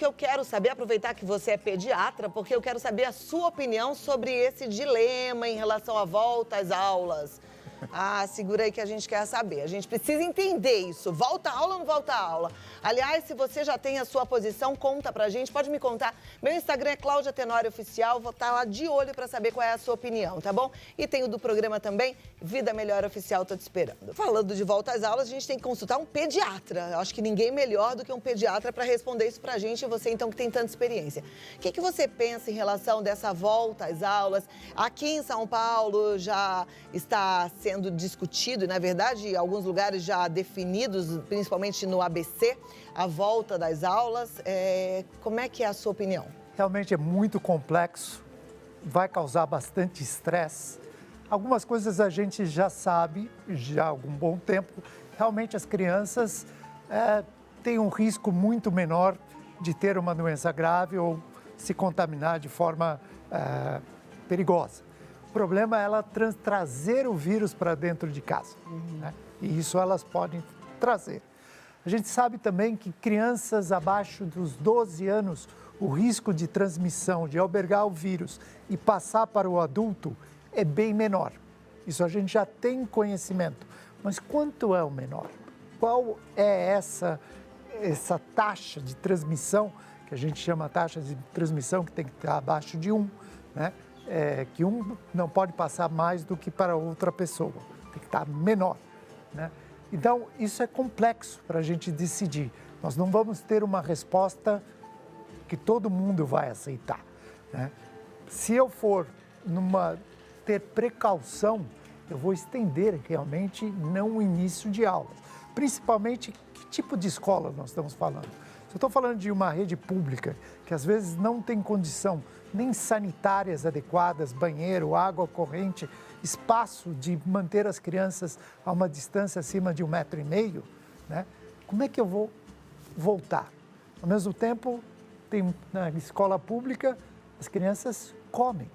que eu quero saber, aproveitar que você é pediatra, porque eu quero saber a sua opinião sobre esse dilema em relação à volta às aulas. Ah, segura aí que a gente quer saber. A gente precisa entender isso. Volta a aula ou não volta a aula? Aliás, se você já tem a sua posição, conta pra gente. Pode me contar. Meu Instagram é Cláudia Tenório Oficial. Vou estar lá de olho pra saber qual é a sua opinião, tá bom? E tem o do programa também, Vida Melhor Oficial, tô te esperando. Falando de volta às aulas, a gente tem que consultar um pediatra. Eu acho que ninguém melhor do que um pediatra pra responder isso pra gente. E você, então, que tem tanta experiência. O que você pensa em relação dessa volta às aulas? Aqui em São Paulo já está sendo discutido, e, na verdade, em alguns lugares já definidos, principalmente no ABC, a volta das aulas. Como é que é a sua opinião? Realmente é muito complexo, vai causar bastante estresse. Algumas coisas a gente já sabe, já há algum bom tempo. Realmente as crianças têm um risco muito menor de ter uma doença grave ou se contaminar de forma perigosa. O problema é ela trazer o vírus para dentro de casa, né? E isso elas podem trazer. A gente sabe também que crianças abaixo dos 12 anos, o risco de transmissão, de albergar o vírus e passar para o adulto é bem menor. Isso a gente já tem conhecimento. Mas quanto é o menor? Qual é essa taxa de transmissão, que a gente chama taxa de transmissão, que tem que estar abaixo de 1, né? Que um não pode passar mais do que para outra pessoa, tem que estar menor, né? Então, isso é complexo para a gente decidir. Nós não vamos ter uma resposta que todo mundo vai aceitar, né? Se eu for ter precaução, eu vou estender realmente não o início de aulas. Principalmente, que tipo de escola nós estamos falando? Se eu estou falando de uma rede pública, que às vezes não tem condição nem sanitárias adequadas, banheiro, água corrente, espaço de manter as crianças a uma distância acima de 1,5 metro, né? Como é que eu vou voltar? Ao mesmo tempo, na escola pública, as crianças comem,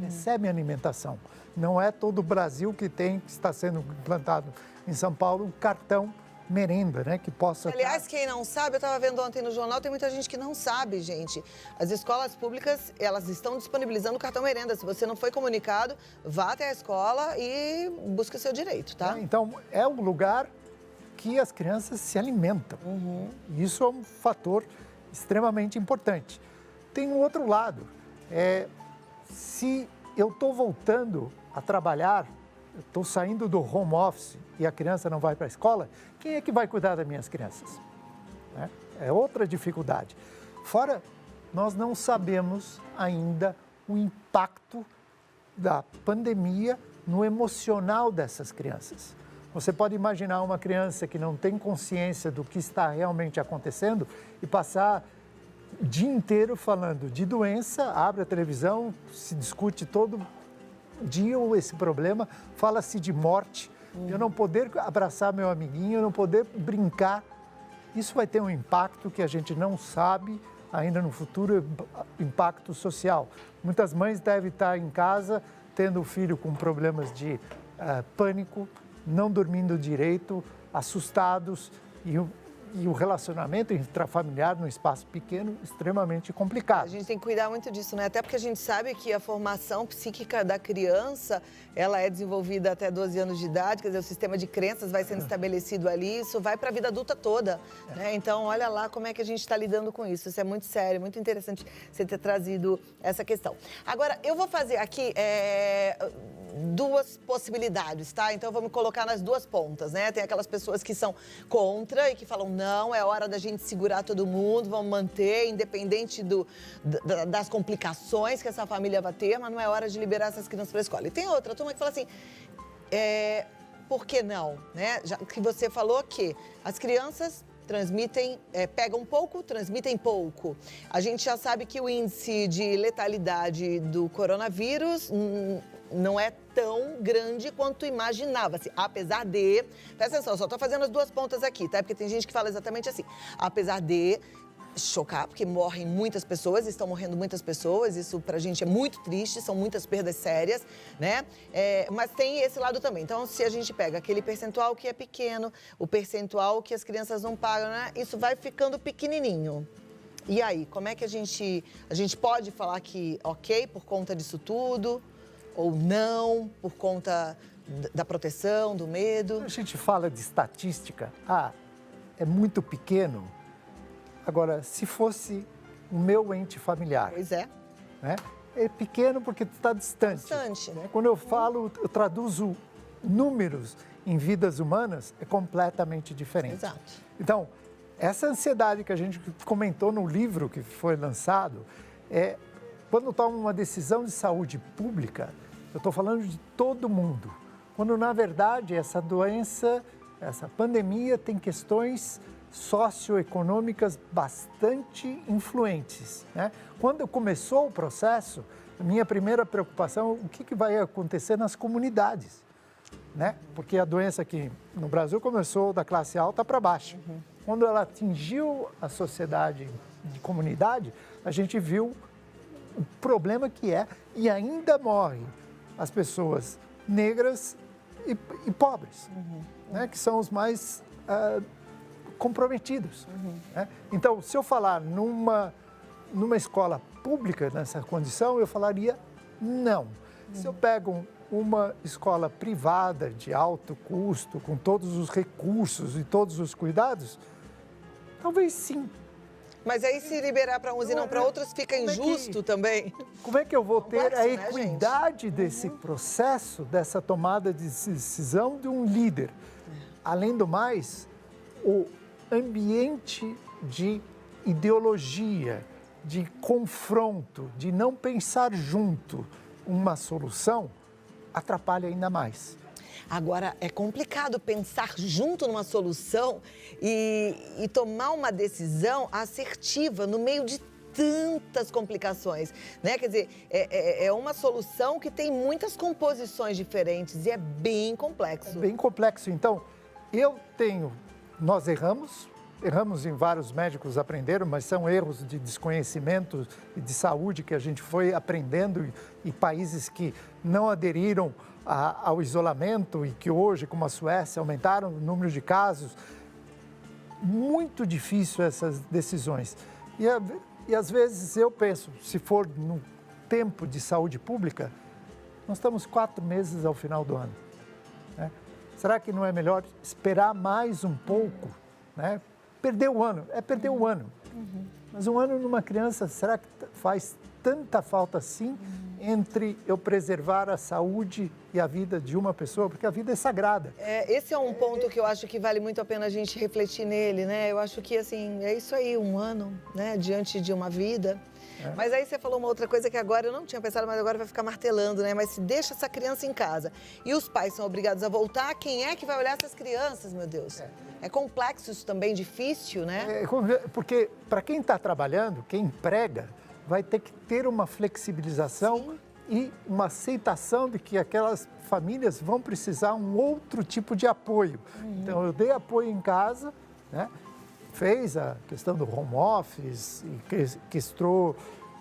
recebem alimentação. Não é todo o Brasil que está sendo implantado em São Paulo um cartão merenda, né, que possa... Aliás, quem não sabe, eu estava vendo ontem no jornal, tem muita gente que não sabe, gente. As escolas públicas, elas estão disponibilizando o cartão merenda. Se você não foi comunicado, vá até a escola e busque o seu direito, tá? Então, é um lugar que as crianças se alimentam. Isso é um fator extremamente importante. Tem um outro lado. Se eu estou voltando a trabalhar, eu estou saindo do home office e a criança não vai para a escola, quem é que vai cuidar das minhas crianças? É outra dificuldade. Fora, nós não sabemos ainda o impacto da pandemia no emocional dessas crianças. Você pode imaginar uma criança que não tem consciência do que está realmente acontecendo e passar o dia inteiro falando de doença, abre a televisão, se discute todo dia esse problema, fala-se de morte, eu não poder abraçar meu amiguinho, eu não poder brincar. Isso vai ter um impacto que a gente não sabe ainda no futuro, impacto social. Muitas mães devem estar em casa tendo o filho com problemas de pânico, não dormindo direito, assustados e o relacionamento intrafamiliar num espaço pequeno extremamente complicado. A gente tem que cuidar muito disso, né? Até porque a gente sabe que a formação psíquica da criança, ela é desenvolvida até 12 anos de idade, quer dizer, o sistema de crenças vai sendo estabelecido ali, isso vai para a vida adulta toda, né? Então, olha lá como é que a gente está lidando com isso. Isso é muito sério, muito interessante você ter trazido essa questão. Agora, eu vou fazer aqui duas possibilidades, tá? Então, vamos colocar nas duas pontas, né? Tem aquelas pessoas que são contra e que falam, não, é hora da gente segurar todo mundo, vamos manter, independente das complicações que essa família vai ter, mas não é hora de liberar essas crianças para a escola. E tem outra turma que fala assim, por que não? Né? Já que você falou que as crianças transmitem, pegam pouco, transmitem pouco. A gente já sabe que o índice de letalidade do coronavírus não é tão grande quanto imaginava-se, apesar de... Presta atenção, só estou fazendo as duas pontas aqui, tá? Porque tem gente que fala exatamente assim. Apesar de chocar, porque morrem muitas pessoas, estão morrendo muitas pessoas, isso pra gente é muito triste, são muitas perdas sérias, né? Mas tem esse lado também. Então, se a gente pega aquele percentual que é pequeno, o percentual que as crianças não pagam, né? Isso vai ficando pequenininho. E aí, como é que a gente pode falar que ok por conta disso tudo, ou não, por conta da proteção, do medo? A gente fala de estatística, é muito pequeno. Agora, se fosse o meu ente familiar, Pois é. né? É pequeno porque está distante. Distante. Né? Quando eu falo, eu traduzo números em vidas humanas, é completamente diferente. Exato. Então, essa ansiedade que a gente comentou no livro que foi lançado, quando toma uma decisão de saúde pública, eu estou falando de todo mundo. Quando, na verdade, essa doença, essa pandemia tem questões socioeconômicas bastante influentes, né? Quando começou o processo, a minha primeira preocupação, o que vai acontecer nas comunidades, né? Porque a doença aqui no Brasil começou da classe alta para baixo. Quando ela atingiu a sociedade de comunidade, a gente viu o problema que é, e ainda morrem as pessoas negras e pobres, né? Que são os mais comprometidos. Né? Então, se eu falar numa escola pública nessa condição, eu falaria não. Se eu pego uma escola privada de alto custo, com todos os recursos e todos os cuidados, talvez sim. Mas aí se liberar para uns e não para outros fica injusto também. Como é que eu vou ter a Complexo, né, equidade desse processo, dessa tomada de decisão de um líder? Além do mais, o ambiente de ideologia, de confronto, de não pensar junto uma solução, atrapalha ainda mais. Agora, é complicado pensar junto numa solução e tomar uma decisão assertiva no meio de tantas complicações, né? Quer dizer, é uma solução que tem muitas composições diferentes e é bem complexo. É bem complexo. Então, nós erramos em vários médicos aprenderam, mas são erros de desconhecimento e de saúde que a gente foi aprendendo e países que não aderiram ao isolamento e que hoje, como a Suécia, aumentaram o número de casos. Muito difícil essas decisões. E às vezes eu penso, se for no tempo de saúde pública, nós estamos 4 meses ao final do ano, né? Será que não é melhor esperar mais um pouco, né? Perder o ano, perder o ano. Mas um ano numa criança, será que faz tanta falta assim entre eu preservar a saúde e a vida de uma pessoa? Porque a vida é sagrada. Esse é um ponto que eu acho que vale muito a pena a gente refletir nele, né? Eu acho que, assim, é isso aí, um ano, né? Diante de uma vida. Mas aí você falou uma outra coisa que agora eu não tinha pensado, mas agora vai ficar martelando, né? Mas se deixa essa criança em casa e os pais são obrigados a voltar, quem é que vai olhar essas crianças, meu Deus? É complexo isso também, difícil, né? Porque para quem está trabalhando, quem emprega, vai ter que ter uma flexibilização. Sim. E uma aceitação de que aquelas famílias vão precisar um outro tipo de apoio. Então, eu dei apoio em casa, né? Fez a questão do home office, e questrou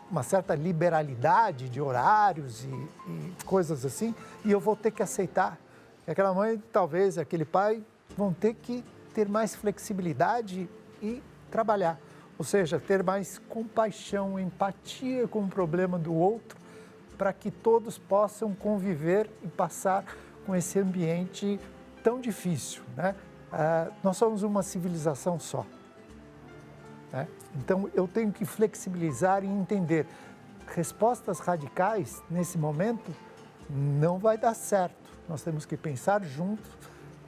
uma certa liberalidade de horários e coisas assim, e eu vou ter que aceitar. E aquela mãe, talvez, aquele pai, vão ter que ter mais flexibilidade e trabalhar. Ou seja, ter mais compaixão, empatia com o problema do outro, para que todos possam conviver e passar com esse ambiente tão difícil, né? Nós somos uma civilização só, né? Então, eu tenho que flexibilizar e entender. Respostas radicais, nesse momento, não vai dar certo. Nós temos que pensar juntos,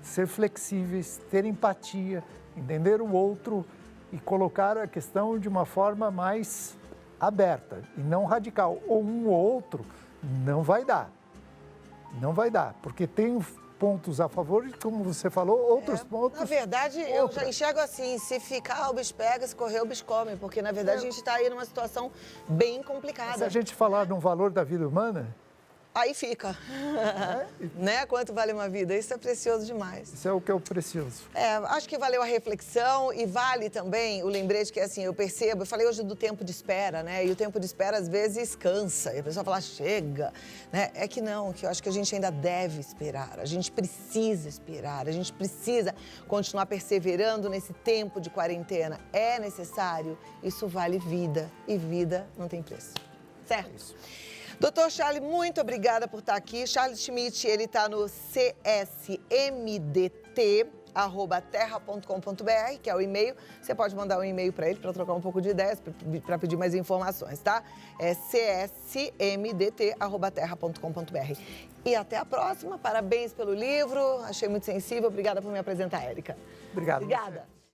ser flexíveis, ter empatia, entender o outro e colocar a questão de uma forma mais aberta e não radical. Ou um ou outro, não vai dar. Não vai dar, porque tem pontos a favor e, como você falou, outros pontos... Na verdade, eu já enxergo assim, se ficar, o bicho pega, se correr, o bicho come, porque, na verdade, a gente está aí numa situação bem complicada. Se a gente falar de um valor da vida humana, aí fica. Né? Quanto vale uma vida? Isso é precioso demais. Isso é o que é o precioso. Acho que valeu a reflexão e vale também o lembrete que, assim, eu percebo, eu falei hoje do tempo de espera, né? E o tempo de espera, às vezes, cansa. E a pessoa fala, chega, né? É que não, que eu acho que a gente ainda deve esperar. A gente precisa esperar, a gente precisa continuar perseverando nesse tempo de quarentena. É necessário, isso vale vida. E vida não tem preço. Certo? Isso. Doutor Charles, muito obrigada por estar aqui. Charles Schmidt, ele está no csmdt@terra.com.br, que é o e-mail. Você pode mandar um e-mail para ele para trocar um pouco de ideias, para pedir mais informações, tá? É csmdt@terra.com.br. E até a próxima. Parabéns pelo livro. Achei muito sensível. Obrigada por me apresentar, Érica. Obrigado. Obrigada.